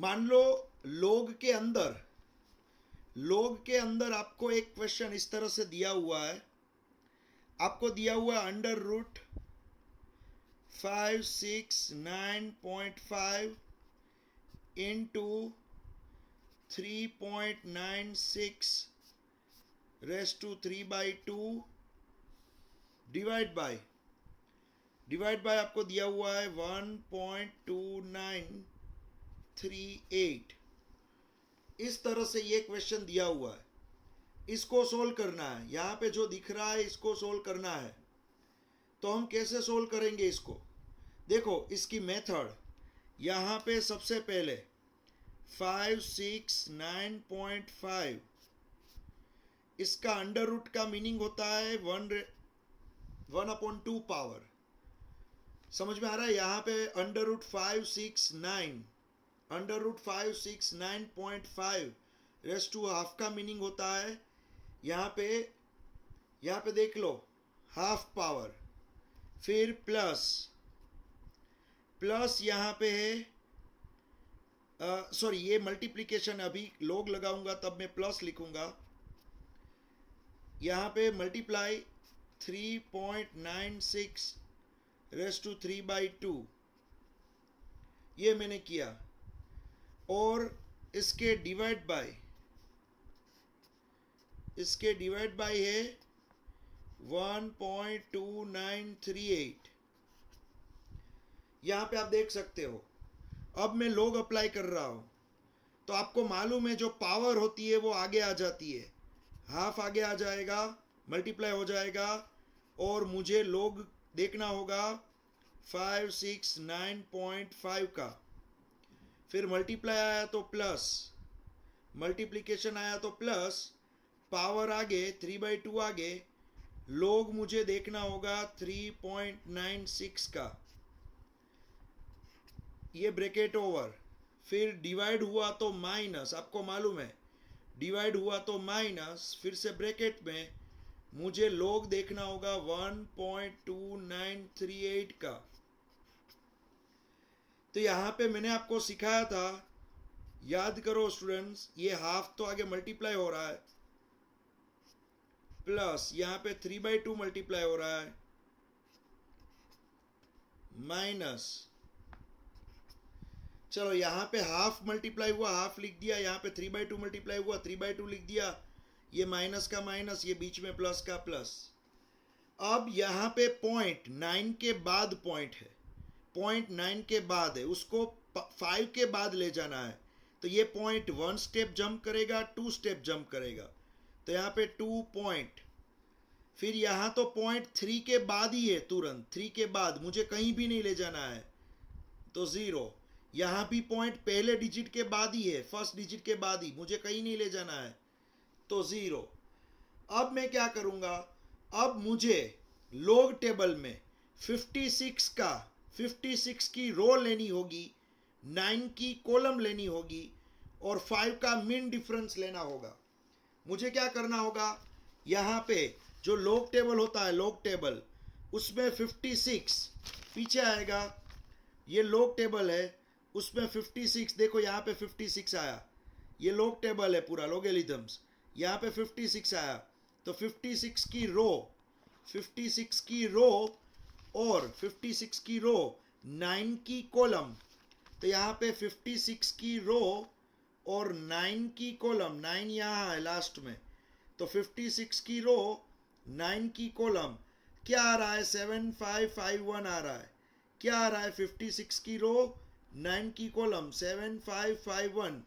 मान लो लोग के अंदर आपको एक क्वेश्चन इस तरह से दिया हुआ है, आपको दिया हुआ है √569.5 into 3.96 raise to 3/2 divide by आपको दिया हुआ है 1.2938। इस तरह से ये क्वेश्चन दिया हुआ है, इसको सोल्व करना है। यहाँ पे जो दिख रहा है इसको सोल्व करना है। तो हम कैसे सोल्व करेंगे इसको? देखो इसकी मेथड, यहाँ पे सबसे पहले 569.5, इसका अंडर रूट का मीनिंग होता है 1/2 पावर। समझ में आ रहा है? यहाँ पे √569.5 रेस टू हाफ का मीनिंग होता है, यहाँ पे देख लो हाफ पावर, फिर प्लस यहाँ पे है, सॉरी ये मल्टीप्लिकेशन, अभी लोग लगाऊंगा तब मैं प्लस लिखूंगा। यहाँ पे मल्टीप्लाई 3.96 रेस टू 3/2, ये मैंने किया, और इसके डिवाइड बाय है 1.2938। यहाँ पे आप देख सकते हो। अब मैं लॉग अप्लाई कर रहा हूँ, तो आपको मालूम है जो पावर होती है वो आगे आ जाती है, हाफ आगे आ जाएगा, मल्टीप्लाई हो जाएगा, और मुझे लॉग देखना होगा 569.5 का। फिर मल्टीप्लाई आया तो प्लस, मल्टीप्लिकेशन आया तो प्लस, पावर आगे 3/2 आगे, लॉग मुझे देखना होगा 3.96 का, ये ब्रैकेट ओवर, फिर डिवाइड हुआ तो माइनस, आपको मालूम है डिवाइड हुआ तो माइनस, फिर से ब्रैकेट में मुझे लॉग देखना होगा 1.2938 का। तो यहाँ पे मैंने आपको सिखाया था, याद करो स्टूडेंट्स, ये हाफ तो आगे मल्टीप्लाई हो रहा है, प्लस यहाँ पे 3/2 मल्टीप्लाई हो रहा है, माइनस, चलो यहाँ पे हाफ मल्टीप्लाई हुआ, हाफ लिख दिया, यहाँ पे 3/2 मल्टीप्लाई हुआ, 3/2 लिख दिया, ये माइनस का माइनस, ये बीच में प्लस का प्लस। अब यहाँ पे 0.9 के बाद पॉइंट है, 0.9 के बाद है, उसको 5 के बाद ले जाना है। तो ये पॉइंट 1 स्टेप जंप करेगा, 2 स्टेप जंप करेगा, तो यहाँ पे 2 पॉइंट, फिर यहाँ तो पॉइंट 3 के बाद ही है, तुरंत 3 के बाद, मुझे कहीं भी नहीं ले जाना है, तो 0। यहाँ भी पॉइंट पहले डिजिट के बाद ही है, फर्स्ट डिजिट के बाद ही, मुझे कहीं नहीं ले जाना है, तो 0। अब मैं क्या करूँगा, अब मुझे लॉग टेबल में 56 की रो लेनी होगी, 9 की कॉलम लेनी होगी, और 5 का मीन डिफरेंस लेना होगा। मुझे क्या करना होगा, यहाँ पे जो लॉग टेबल होता है, लॉग टेबल, उसमें 56 पीछे आएगा, ये लॉग टेबल है, उसमें 56, देखो यहाँ पे 56 आया, ये लॉग टेबल है पूरा, लॉगरिथम्स, यहाँ पे 56 आया, तो 56 की रो और 56 की रो, 9 की कॉलम, तो यहाँ पे 56 की रो और 9 की कॉलम, 9 यहाँ है लास्ट में, तो 56 की रो 9 की कॉलम, क्या आ रहा है 7551 आ रहा है, क्या आ रहा है 56 की रो 9 की कॉलम 7551।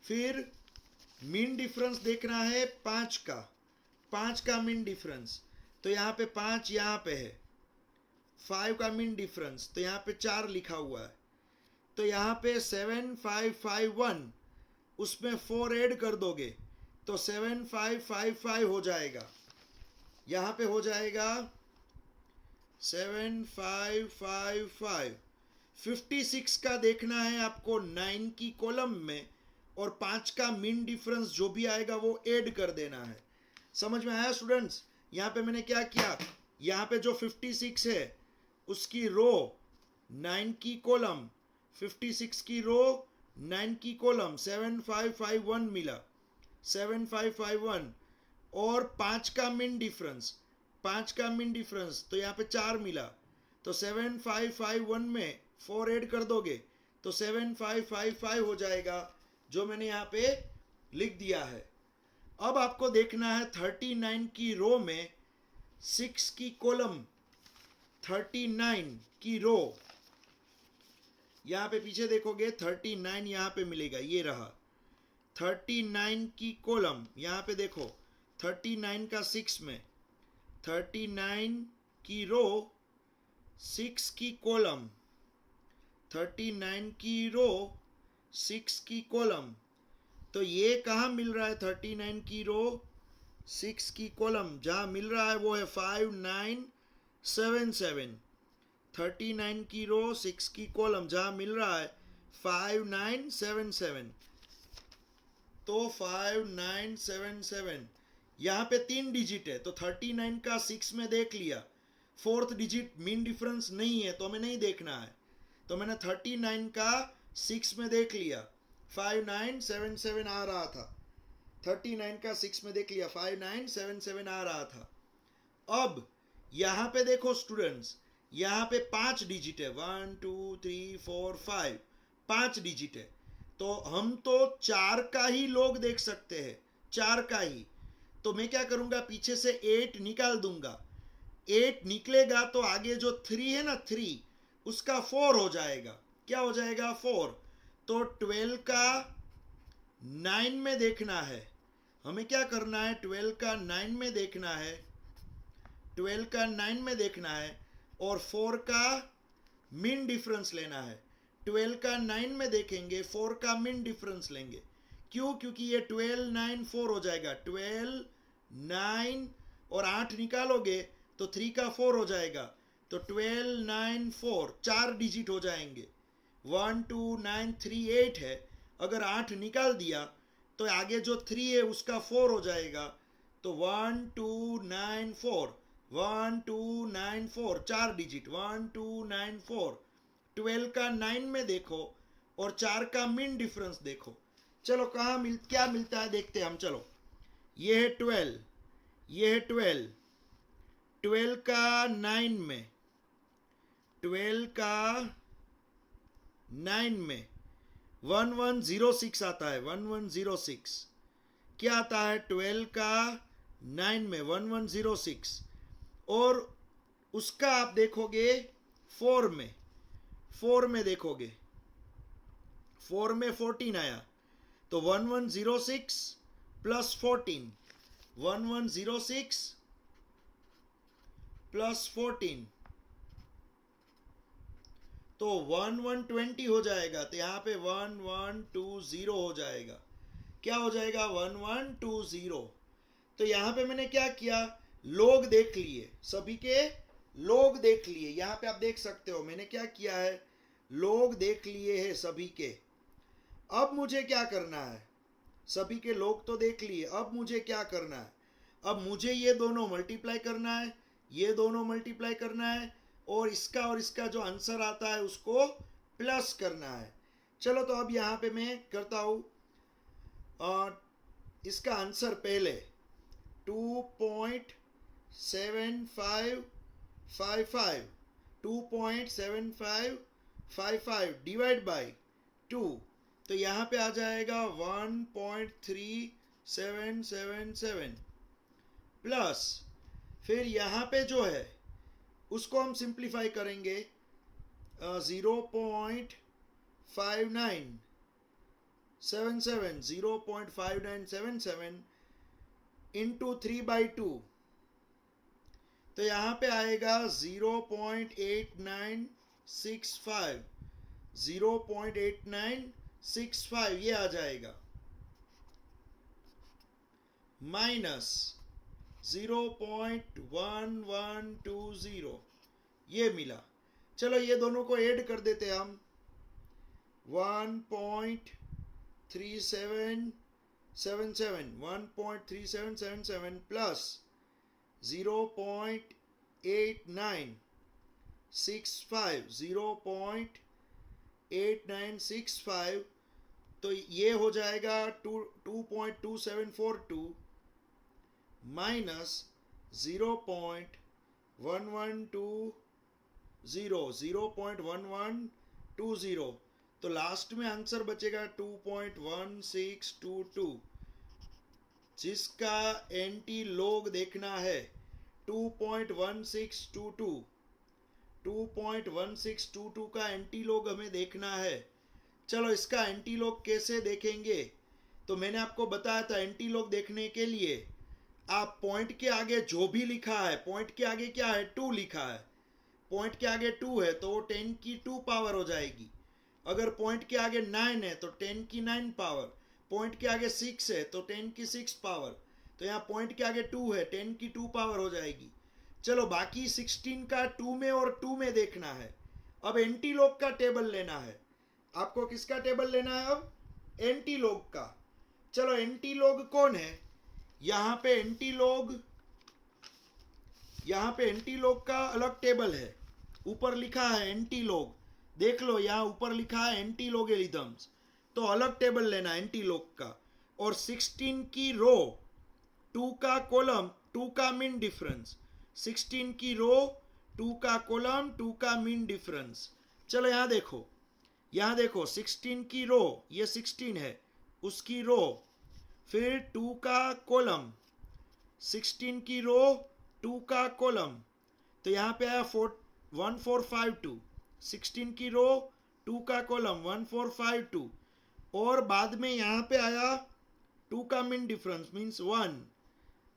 फिर मीन डिफरेंस देखना है 5 का मीन डिफरेंस, तो यहाँ पे 5 यहाँ पे है, 5 का मीन डिफरेंस, तो यहाँ पे 4 लिखा हुआ है, तो यहाँ पे 7551, उसमें 4 ऐड कर दोगे तो 7555 हो जाएगा, यहाँ पे हो जाएगा 7555। 56 का देखना है आपको 9 की कॉलम में, और 5 का मीन डिफरेंस जो भी आएगा वो ऐड कर देना है। समझ में आया स्टूडेंट्स? यहाँ पे मैंने क्या किया, यहाँ पे जो 56 है उसकी रो, 9 की कॉलम, 56 की रो 9 की कॉलम 7551 मिला, 7551, और 5 का मीन डिफरेंस, 5 का मीन डिफरेंस तो यहाँ पे 4 मिला, तो 7551 में 4 ऐड कर दोगे तो 7555 हो जाएगा, जो मैंने यहाँ पे लिख दिया है। अब आपको देखना है 39 की रो में 6 की कॉलम, 39 की रो, यहाँ पे पीछे देखोगे 39 यहाँ पे मिलेगा, ये रहा 39 की कॉलम, यहाँ पे देखो 39 का 6 में, 39 की रो 6 की कॉलम, 39 की रो 6 की कॉलम, तो ये कहाँ मिल रहा है? 39 की रो 6 की कॉलम जहाँ मिल रहा है वो है 5977। 39 की रो 6 की कॉलम जहाँ मिल रहा है 5977, तो 5977 यहाँ पे 3 डिजिट है, तो 39 का 6 में देख लिया, 4th डिजिट मीन डिफरेंस नहीं है तो हमें नहीं देखना है, तो मैंने 39 का 6 में देख लिया, 5977 आ रहा था, 39 का 6 में देख लिया 5977 आ रहा था। अब यहाँ पे देखो स्टूडेंट्स, यहाँ पे 5 डिजिट है, 1 2 3 4 5, 5 डिजिट है, तो हम तो 4 का ही लोग देख सकते हैं, 4 का ही, तो मैं क्या करूंगा, पीछे से 8 निकाल दूंगा, 8 निकलेगा तो आगे जो 3 है ना, 3 उसका 4 हो जाएगा, क्या हो जाएगा? 4, तो 12 का 9 में देखना है, हमें क्या करना है, 12 का 9 में देखना है, 12 का 9 में देखना है, और 4 का मीन डिफरेंस लेना है, 12 का 9 में देखेंगे, 4 का मीन डिफरेंस लेंगे, क्यों? क्योंकि ये 12 9 4 हो जाएगा, 12 9 और 8 निकालोगे तो 3 का 4 हो जाएगा, तो 12 9 4 4 डिजिट हो जाएंगे, 1 2 9 3 8 है, अगर 8 निकाल दिया तो आगे जो 3 है उसका 4 हो जाएगा, तो 1 2 9 4 1 2 9 4 4 डिजिट, 1 2 9 4, 12 का 9 में देखो और 4 का मीन डिफरेंस देखो, चलो क्या मिलता है देखते हैं हम, चलो ये है 12, ये है 12, 12 का 9 में, 12 का 9 में 1106 आता है, 1106 क्या आता है? 12 का 9 में 1106, और उसका आप देखोगे 4 में, 4 में देखोगे, 4 में 14 आया, तो 1106 प्लस 14, 1106 प्लस 14, तो 1120 हो जाएगा, तो यहाँ पे 1120 हो जाएगा, क्या हो जाएगा? 1120। तो यहाँ पे मैंने क्या किया, लोग देख लिए, सभी के लोग देख लिए, यहाँ पे आप देख सकते हो मैंने क्या किया है, लोग देख लिए हैं सभी के। अब मुझे क्या करना है, सभी के लोग तो देख लिए, अब मुझे क्या करना है, अब मुझे ये दोनों मल्टीप्लाई करना है, ये दोनों मल्टीप्लाई करना है, और इसका जो आंसर आता है उसको प्लस करना है। चलो तो अब यहाँ पे मैं करता हूँ, इसका आंसर पहले 2.7555, 2.7555 डिवाइड बाई 2, तो यहाँ पे आ जाएगा 1.3777 प्लस, फिर यहाँ पे जो है उसको हम सिंप्लीफाई करेंगे, 0.5977 इंटू 3/2, तो यहाँ पे आएगा 0.8965, 0.8965 ये आ जाएगा, माइनस 0.1120 ये मिला। चलो ये दोनों को ऐड कर देते हम, 1.3777 प्लस 0.8965, 0.8965 तो ये हो जाएगा 2.2742 माइनस 0.1120 तो लास्ट में आंसर बचेगा 2.1622 जिसका एंटी लॉग देखना है 2.1622 का एंटी लॉग हमें देखना है। चलो इसका एंटी लॉग कैसे देखेंगे, तो मैंने आपको बताया था एंटी लॉग देखने के लिए आप पॉइंट के आगे जो भी लिखा है, पॉइंट के आगे क्या है 2 लिखा है, पॉइंट के आगे 2 है तो 10 की 2 पावर हो जाएगी। अगर पॉइंट के आगे 9 है तो 10 की 9 पावर, पॉइंट के आगे 6 है तो 10 की 6 पावर, तो यहाँ पॉइंट के आगे 2 है 10 की 2 पावर हो जाएगी। चलो बाकी 16 का 2 में और 2 में देखना है। अब एंटी लॉग का टेबल लेना है आपको। किसका टेबल लेना है अब? एंटी लॉग का। चलो एंटी लॉग कौन है? यहाँ पे एंटी लॉग का अलग टेबल है, ऊपर लिखा है एंटी लॉग, देख लो यहाँ ऊपर लिखा है एंटी लॉगरिथम्स, तो अलग टेबल लेना एंटी लॉग का। और 16 की रो, 2 का कॉलम, 2 का मीन डिफरेंस, 16 की रो, 2 का कॉलम, 2 का मीन डिफरेंस। चलो यहाँ देखो 16 की रो, ये 16 है उसकी रो, फिर 2 का कॉलम, 16 की रो, 2 का कॉलम, तो यहाँ पे आया 1452, 16 की रो, 2 का कॉलम 1452, और बाद में यहाँ पे आया 2 का मीन डिफरेंस मीन्स 1,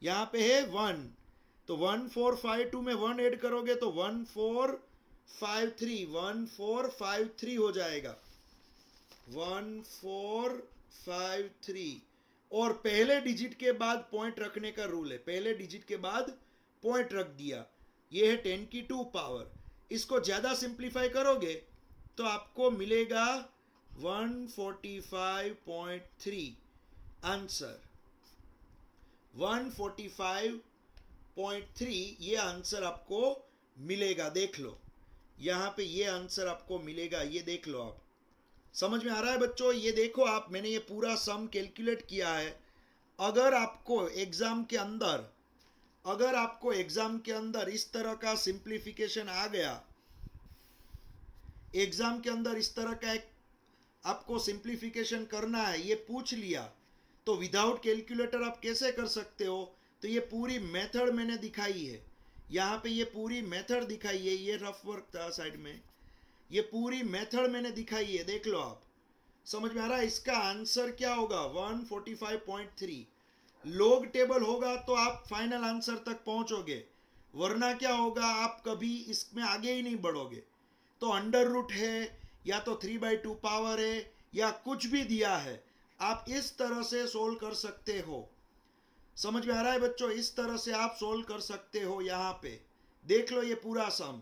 यहाँ पे है 1, तो 1452 में 1 ऐड करोगे तो 1453 हो जाएगा, 1453। और पहले डिजिट के बाद पॉइंट रखने का रूल है, पहले डिजिट के बाद पॉइंट रख दिया, ये है 10 की 2 पावर। इसको ज्यादा सिंप्लीफाई करोगे तो आपको मिलेगा 145.3 आंसर, 145.3 ये आंसर आपको मिलेगा। देख लो यहाँ पे ये आंसर आपको मिलेगा, ये देख लो आप। समझ में आ रहा है बच्चों? ये देखो आप, मैंने ये पूरा सम कैलकुलेट किया है। अगर आपको एग्जाम के अंदर इस तरह का सिंप्लीफिकेशन आ गया, एग्जाम के अंदर इस तरह का एक आपको सिंप्लीफिकेशन करना है, ये पूछ लिया, तो विदाउट कैलकुलेटर आप कैसे कर सकते हो? तो ये पूरी मेथड मैंने दिखाई है, यहाँ पे ये पूरी मेथड दिखाई है, ये रफ वर्क था साइड में, ये पूरी मेथड मैंने दिखाई है, देख लो आप। समझ में आ रहा है? इसका आंसर क्या होगा? 145.3। लॉग टेबल होगा तो आप फाइनल आंसर तक पहुंचोगे, वरना क्या होगा, आप कभी इसमें आगे ही नहीं बढ़ोगे। तो अंडर रूट है या तो 3/2 पावर है या कुछ भी दिया है, आप इस तरह से सोल्व कर सकते हो। समझ में आ रहा है बच्चों? इस तरह से आप सोल्व कर सकते हो। यहाँ पे देख लो ये पूरा सम,